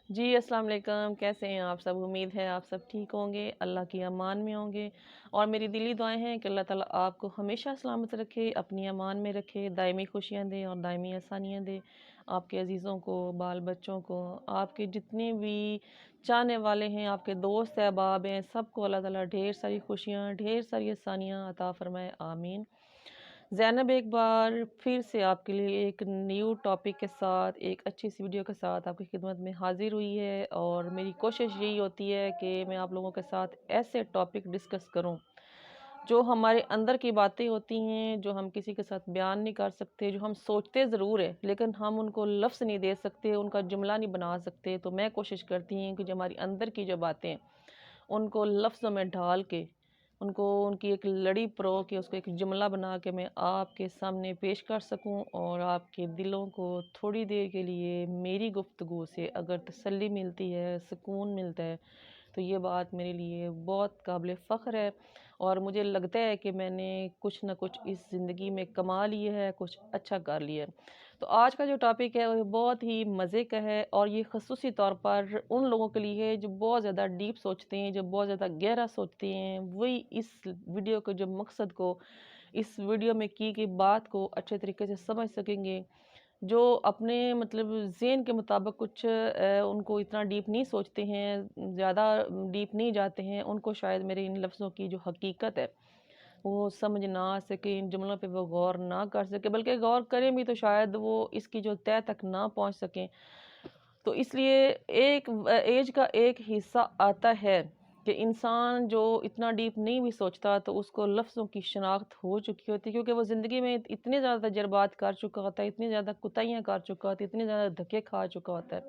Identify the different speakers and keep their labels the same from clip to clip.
Speaker 1: جی अस्सलाम वालेकुम, कैसे हैं आप सब। उम्मीद है आप सब ठीक होंगे, अल्लाह की अमान में होंगे। और मेरी दिली दुआएं हैं कि अल्लाह ताला आपको हमेशा सलामत रखे, अपनी अमान में रखे, दायमी खुशियां दे और दायमी आसानियां दे आपके अजीज़ों को, बाल बच्चों को, आपके जितने भी चाहने वाले हैं, आपके दोस्त अहबाब हैं, सबको अल्लाह ताला ढेर सारी खुशियां, ढेर सारी आसानियां अता फरमाए, आमीन। ज़ैनब एक बार फिर से आपके लिए एक न्यू टॉपिक के साथ, एक अच्छी सी वीडियो के साथ आपकी खिदमत में हाज़िर हुई है। और मेरी कोशिश यही होती है कि मैं आप लोगों के साथ ऐसे टॉपिक डिस्कस करूं जो हमारे अंदर की बातें होती हैं, जो हम किसी के साथ बयान नहीं कर सकते, जो हम सोचते ज़रूर है लेकिन हम उनको लफ्ज़ नहीं दे सकते, उनका जुमला नहीं बना सकते। तो मैं कोशिश करती हूँ कि जो हमारी अंदर की जो बातें हैं उनको लफ्ज़ों में ढाल के, उनको उनकी एक लड़ी परो के उसको एक जुमला बना के मैं आपके सामने पेश कर सकूं और आपके दिलों को थोड़ी देर के लिए मेरी गुफ्तगू से अगर तसल्ली मिलती है, सुकून मिलता है, तो ये बात मेरे लिए बहुत काबिल फ़ख्र है। और मुझे लगता है कि मैंने कुछ न कुछ इस ज़िंदगी में कमा लिया है, कुछ अच्छा कर लिया है। तो आज का जो टॉपिक है वो बहुत ही मज़े का है और ये ख़ुसूसी तौर पर उन लोगों के लिए है जो बहुत ज़्यादा डीप सोचते हैं, जो बहुत ज़्यादा गहरा सोचते हैं। वही इस वीडियो के जो मकसद को, इस वीडियो में की गई बात को अच्छे तरीके से समझ सकेंगे। जो अपने मतलब ज़हन के मुताबिक कुछ उनको इतना डीप नहीं सोचते हैं, ज़्यादा डीप नहीं जाते हैं, उनको शायद मेरे इन लफ्ज़ों की जो हकीकत है वो समझ ना आ सके, इन जुमलों पे वो गौर ना कर सके, बल्कि गौर करें भी तो शायद वो इसकी जो तह तक ना पहुंच सकें। तो इसलिए एक एज का एक हिस्सा आता है कि इंसान जो इतना डीप नहीं भी सोचता तो उसको लफ्ज़ों की शनाख्त हो चुकी होती है, क्योंकि वो ज़िंदगी में इतने ज़्यादा तजर्बात कर चुका होता है, इतनी ज़्यादा कुताहियाँ कर चुका होता है, इतने ज़्यादा धक्के खा चुका होता है,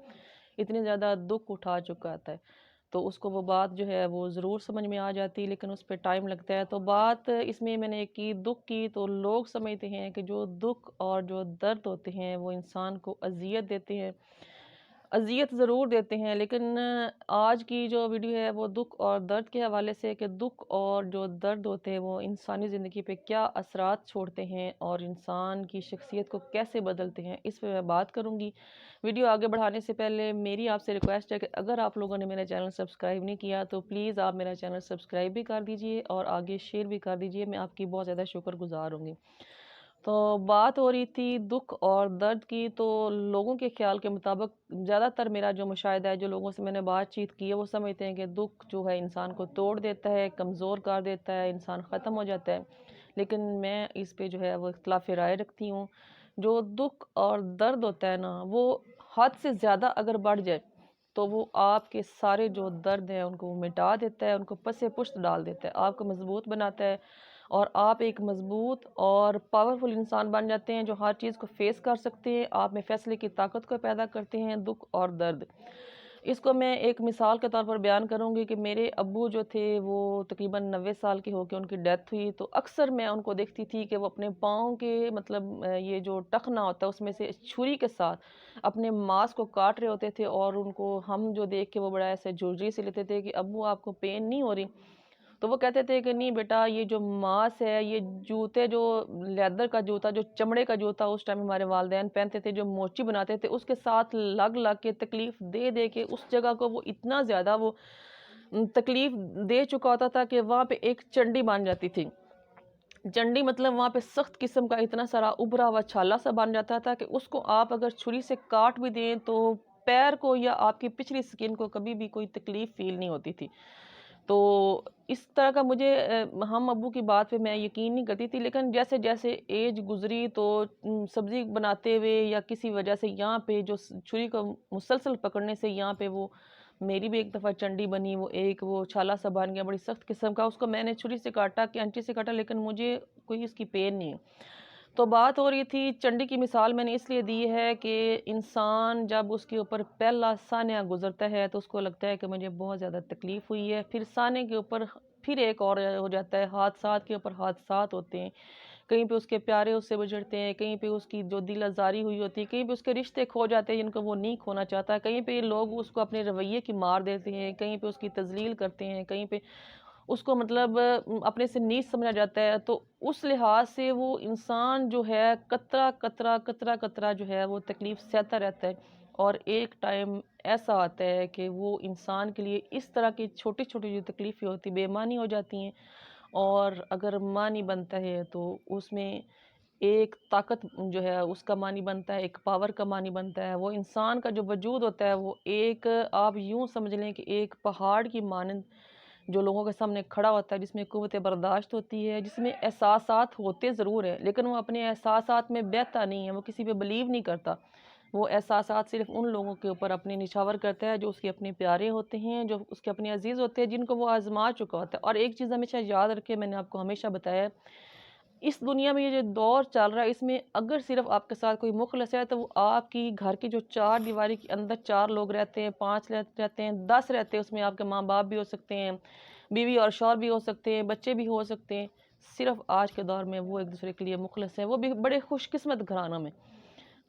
Speaker 1: इतने ज़्यादा दुख उठा चुका होता है। तो उसको वो बात जो है वो ज़रूर समझ में आ जाती है, लेकिन उस पे टाइम लगता है। तो बात इसमें मैंने की दुख की, तो लोग समझते हैं कि जो दुख और जो दर्द होते हैं वो इंसान को अज़ियत देते हैं, अज़ियत ज़रूर देते हैं। लेकिन आज की जो वीडियो है वो दुख और दर्द के हवाले से है कि दुख और जो दर्द होते हैं वो इंसानी ज़िंदगी पे क्या असरात छोड़ते हैं और इंसान की शख्सियत को कैसे बदलते हैं, इस पे मैं बात करूँगी। वीडियो आगे बढ़ाने से पहले मेरी आपसे रिक्वेस्ट है कि अगर आप लोगों ने मेरा चैनल सब्सक्राइब नहीं किया तो प्लीज़ आप मेरा चैनल सब्सक्राइब भी कर दीजिए और आगे शेयर भी कर दीजिए, मैं आपकी बहुत ज़्यादा शुक्रगुज़ार होंगी। तो बात हो रही थी दुख और दर्द की, तो लोगों के ख्याल के मुताबिक ज़्यादातर मेरा जो मुशाहिदा है, जो लोगों से मैंने बातचीत की है, वो समझते हैं कि दुख जो है इंसान को तोड़ देता है, कमज़ोर कर देता है, इंसान ख़त्म हो जाता है। लेकिन मैं इस पे जो है वो इख्तिलाफ़ राय रखती हूँ। जो दुख और दर्द होता है ना, वो हद से ज़्यादा अगर बढ़ जाए तो वो आपके सारे जो दर्द हैं उनको मिटा देता है, उनको पसे पुश्त डाल देता है, आपको मज़बूत बनाता है और आप एक मज़बूत और पावरफुल इंसान बन जाते हैं जो हर चीज़ को फ़ेस कर सकते हैं। आप में फ़ैसले की ताकत को पैदा करते हैं दुख और दर्द। इसको मैं एक मिसाल के तौर पर बयान करूँगी कि मेरे अब्बू जो थे वो तकरीबन 90 साल के होके उनकी डेथ हुई, तो अक्सर मैं उनको देखती थी कि वो अपने पाँव के मतलब ये जो टखना होता है उसमें से छुरी के साथ अपने मांस को काट रहे होते थे और उनको हम जो देख के वो बड़ा ऐसे झुर्री से लेते थे कि अब्बू आपको पेन नहीं हो रही? तो वो कहते थे कि नहीं बेटा, ये जो मांस है, ये जूते जो लेदर का जूता, जो चमड़े का जूता उस टाइम हमारे वालिदैन पहनते थे, जो मोची बनाते थे, उसके साथ लग लग के तकलीफ दे दे के उस जगह को वो इतना ज़्यादा वो तकलीफ दे चुका होता था कि वहाँ पे एक चंडी बन जाती थी। चंडी मतलब वहाँ पे सख्त किस्म का इतना सारा उभरा हुआ छाला सा बन जाता था कि उसको आप अगर छुरी से काट भी दें तो पैर को या आपकी पिछली स्किन को कभी भी कोई तकलीफ फील नहीं होती थी। तो इस तरह का मुझे हम अब्बू की बात पे मैं यकीन नहीं करती थी, लेकिन जैसे-जैसे ऐज गुज़री तो सब्ज़ी बनाते हुए या किसी वजह से यहाँ पे जो छुरी को मुसलसल पकड़ने से यहाँ पे वो मेरी भी एक दफ़ा चंडी बनी, वो एक वो छाला सा बन गया बड़ी सख्त किस्म का। उसको मैंने छुरी से काटा, कैंची से काटा, लेकिन मुझे कोई इसकी पेन नहीं है। तो बात हो रही थी चंडी की मिसाल मैंने इसलिए दी है कि इंसान जब उसके ऊपर पहला सान्या गुजरता है तो उसको लगता है कि मुझे बहुत ज़्यादा तकलीफ़ हुई है, फिर साने के ऊपर फिर एक और हो जाता है, हादसात के ऊपर हादसात होते हैं। कहीं पे उसके प्यारे उससे गुजरते हैं, कहीं पे उसकी जो दिल आज़ारी हुई होती है, कहीं पे उसके रिश्ते खो जाते हैं जिनको वो नहीं खोना चाहता, कहीं पे लोग उसको अपने रवैये की मार देते हैं, कहीं पे उसकी तज़लील करते हैं, कहीं पे उसको मतलब अपने से नीच समझा जाता है। तो उस लिहाज से वो इंसान जो है कतरा-कतरा, कतरा-कतरा जो है वो तकलीफ़ सहता रहता है। اور ایک ٹائم ایسا آتا ہے کہ وہ انسان کے لیے اس طرح کی چھوٹی چھوٹی جو تکلیفیں ہوتی بے معنی ہو جاتی ہیں، اور اگر معنی بنتا ہے تو اس میں ایک طاقت جو ہے اس کا معنی بنتا ہے، ایک پاور کا معنی بنتا ہے۔ وہ انسان کا جو وجود ہوتا ہے وہ ایک، آپ یوں سمجھ لیں کہ ایک پہاڑ کی مانند جو لوگوں کے سامنے کھڑا ہوتا ہے، جس میں قوت برداشت ہوتی ہے، جس میں احساسات ہوتے ضرور ہیں لیکن وہ اپنے احساسات میں بہتا نہیں ہے، وہ کسی پہ بلیو نہیں کرتا۔ وہ احساسات صرف ان لوگوں کے اوپر اپنے نچھاور کرتا ہے جو اس کے اپنے پیارے ہوتے ہیں، جو اس کے اپنے عزیز ہوتے ہیں، جن کو وہ آزما چکا ہوتا ہے۔ اور ایک چیز ہمیشہ یاد رکھے، میں نے آپ کو ہمیشہ بتایا ہے، اس دنیا میں یہ جو دور چل رہا ہے، اس میں اگر صرف آپ کے ساتھ کوئی مخلص ہے تو وہ آپ کی گھر کی جو چار دیواری کے اندر 4 لوگ رہتے ہیں، 5 رہتے ہیں، 10 رہتے ہیں، اس میں آپ کے ماں باپ بھی ہو سکتے ہیں، بیوی اور شوہر بھی ہو سکتے ہیں، بچے بھی ہو سکتے ہیں، صرف آج کے دور میں وہ ایک دوسرے کے لیے مخلص ہیں، وہ بھی بڑے خوش قسمت گھرانوں میں۔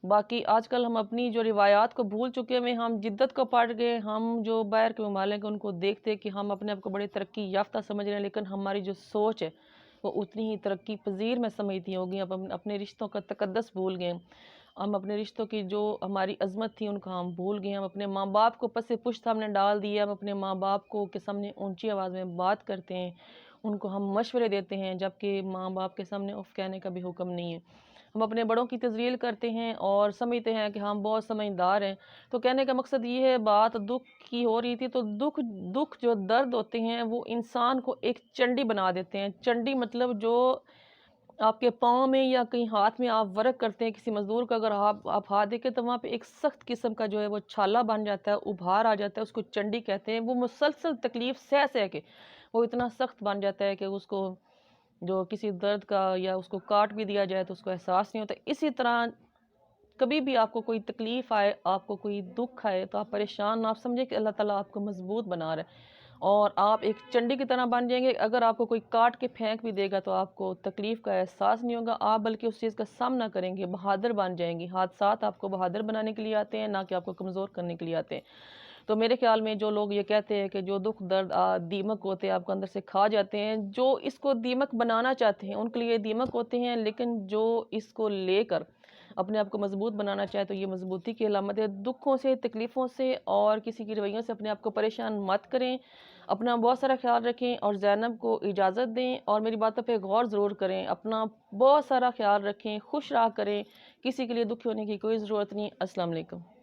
Speaker 1: باقی آج کل ہم اپنی جو روایات کو بھول چکے ہیں، ہم جدت کو پڑھ گئے، ہم جو باہر کے ممالک ہیں ان کو دیکھتے کہ ہم اپنے آپ کو بڑے ترقی یافتہ سمجھ رہے ہیں، لیکن ہماری جو سوچ ہے وہ اتنی ہی ترقی پذیر میں سمجھتی ہوگی۔ اب ہم اپنے رشتوں کا تقدس بھول گئے، ہم اپنے رشتوں کی جو ہماری عظمت تھی ان کو ہم بھول گئے، ہم اپنے ماں باپ کو پس پشت ہم نے ڈال دیا، ہم اپنے ماں باپ کو کے سامنے اونچی آواز میں بات کرتے ہیں، ان کو ہم مشورے دیتے ہیں، جبکہ ماں باپ کے سامنے اف کہنے کا بھی حکم نہیں ہے۔ ہم اپنے بڑوں کی تذلیل کرتے ہیں اور سمجھتے ہیں کہ ہم بہت سمجھدار ہیں۔ تو کہنے کا مقصد یہ ہے، بات دکھ کی ہو رہی تھی، تو دکھ جو درد ہوتے ہیں وہ انسان کو ایک چنڈی بنا دیتے ہیں۔ چنڈی مطلب جو آپ کے پاؤں میں یا کہیں ہاتھ میں آپ ورک کرتے ہیں کسی مزدور کا، اگر آپ ہاتھ دیکھیں تو وہاں پہ ایک سخت قسم کا جو ہے وہ چھالا بن جاتا ہے، ابھار آ جاتا ہے، اس کو چنڈی کہتے ہیں۔ وہ مسلسل تکلیف سہ سہ کے وہ اتنا سخت بن جاتا ہے کہ اس کو جو کسی درد کا یا اس کو کاٹ بھی دیا جائے تو اس کو احساس نہیں ہوتا۔ اسی طرح کبھی بھی آپ کو کوئی تکلیف آئے، آپ کو کوئی دکھ آئے تو آپ پریشان نہ، آپ سمجھیں کہ اللہ تعالیٰ آپ کو مضبوط بنا رہا ہے اور آپ ایک چنڈی کی طرح بن جائیں گے۔ اگر آپ کو کوئی کاٹ کے پھینک بھی دے گا تو آپ کو تکلیف کا احساس نہیں ہوگا، آپ بلکہ اس چیز کا سامنا کریں گے، بہادر بن جائیں گے۔ حادثات آپ کو بہادر بنانے کے لیے آتے ہیں، نہ کہ آپ کو کمزور کرنے کے لیے آتے ہیں۔ تو میرے خیال میں جو لوگ یہ کہتے ہیں کہ جو دکھ درد دیمک ہوتے ہیں آپ کو اندر سے کھا جاتے ہیں، جو اس کو دیمک بنانا چاہتے ہیں ان کے لیے دیمک ہوتے ہیں، لیکن جو اس کو لے کر اپنے آپ کو مضبوط بنانا چاہے تو یہ مضبوطی کی علامت ہے۔ دکھوں سے، تکلیفوں سے اور کسی کی رویوں سے اپنے آپ کو پریشان مت کریں، اپنا بہت سارا خیال رکھیں اور زینب کو اجازت دیں اور میری باتوں پہ غور ضرور کریں، اپنا بہت سارا خیال رکھیں، خوش رہا کریں، کسی کے لیے دکھی ہونے کی کوئی ضرورت نہیں۔ السلام علیکم۔